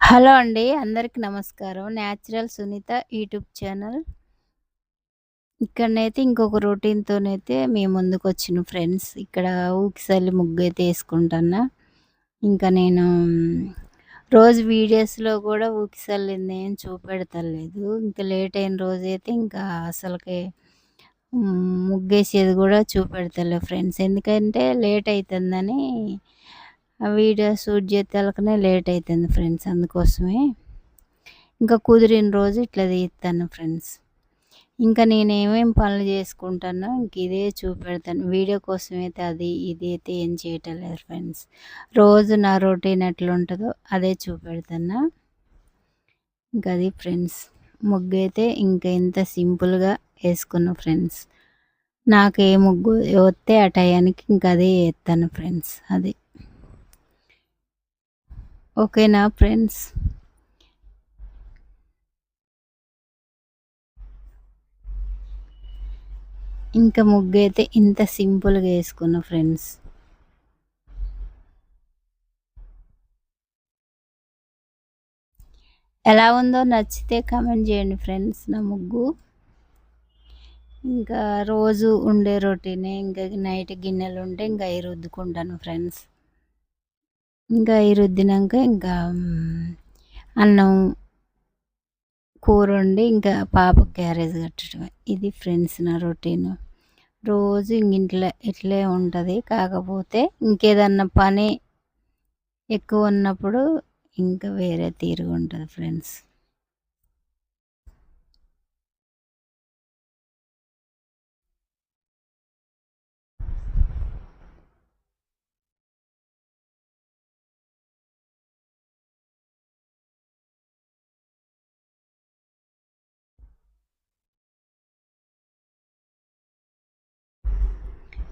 Hello అండి. అందరికి నమస్కారం. Natural Sunitha YouTube channel. ఇక్కడనైతే ఇంకొక రొటీన్‌తోనైతే మీ ముందుకొచ్చిన ఫ్రెండ్స్. ఇక్కడ ఊకిసల్లి ముగ్గైతే యేసుకుంటన్నా. ఇంకా నేను రోజు వీడియోస్‌లో గూడా ఊకిసల్లిందేం చూపెడతలేదు. ఇంకా లేట్ అయిన రోజైతే ఇంకా అసలకే ముగ్గేసేది గూడా చూపెడతలే ఫ్రెండ్స్. ఎందుకంటే లేట్ అయితందని ఆ వీడియో షూట్ చేసేతలకనే లేట్ అయితుంది ఫ్రెండ్స్. అందుకోసమే ఇంకా కుదిరిన రోజు ఇట్లా తీస్తాను ఫ్రెండ్స్. ఇంకా నేనేమేం పనులు చేసుకుంటానో ఇంక ఇదే చూపెడతాను. వీడియో కోసమైతే అది ఇది అయితే ఏం చేయటం లేదు ఫ్రెండ్స్. రోజు నా రొటీన్ ఎట్లుంటుందో అదే చూపెడుతున్నా. ఇంక అది ఫ్రెండ్స్. ముగ్గైతే ఇంకా ఇంత సింపుల్‌గా వేసుకున్నా ఫ్రెండ్స్. నాకు ఏ ముగ్గు వస్తే ఆ టయానికి ఇంక అదే ఏత్తాను ఫ్రెండ్స్. అది. ఓకేనా ఫ్రెండ్స్? ఇంకా ముగ్గైతే ఇంత సింపుల్‌గా యేసుకున్నా ఫ్రెండ్స్. ఎలా ఉందో నచ్చితే కామెంట్ చేయండి ఫ్రెండ్స్ నా ముగ్గు. ఇంకా రోజు ఉండే రొటీనే. ఇంకా నైట్ గిన్నెలుంటే ఇంకా అయి రుద్దుకుంటాను ఫ్రెండ్స్. ఇంకా అయి రుద్దినంక ఇంకా అన్నం, కూరొండి ఇంకా పాపకి క్యారేజ్ కట్టడమే. ఇది ఫ్రెండ్స్ నా రొటీను. రోజు ఇంగింట్లో ఇట్లే ఉంటది. కాకపోతే ఇంకేదన్నా పని ఎక్కువ ఉన్నప్పుడు ఇంకా వేరే తీరుగుంటది ఫ్రెండ్స్.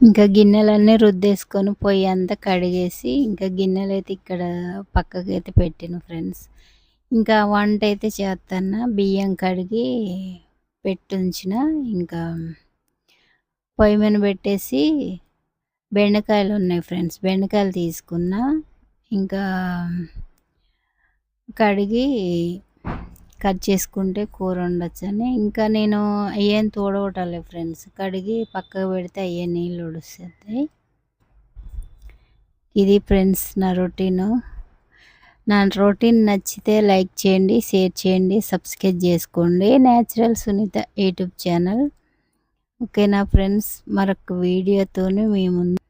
ఇంకా గిన్నెలన్నీ రుద్దేసుకొని పొయ్యంతా కడిగేసి ఇంకా గిన్నెలైతే ఇక్కడ పక్కకైతే పెట్టిన ఫ్రెండ్స్. ఇంకా వంటైతే చేత్తన్న. బియ్యం కడిగి పెట్టుంచిన. ఇంకా పొయ్యి మీద పెట్టేసి బెండకాయలున్నాయి ఫ్రెండ్స్. బెండకాయలు తీసుకున్నా. ఇంకా కడిగి కట్ చేసుకుంటే కూర వండొచ్చని. ఇంకా నేను అయ్యేం తోడవటలే ఫ్రెండ్స్. కడిగి పక్కకు పెడితే అయ్యే నీళ్ళు ఒడుస్తాయి. ఇది ఫ్రెండ్స్ నా రొటీను. నా రొటీన్ నచ్చితే లైక్ చేయండి, షేర్ చేయండి, సబ్స్క్రైబ్ చేసుకోండి. Natural Sunitha YouTube channel. ఓకేనా ఫ్రెండ్స్? మరొక వీడియోతోని మీ ముందు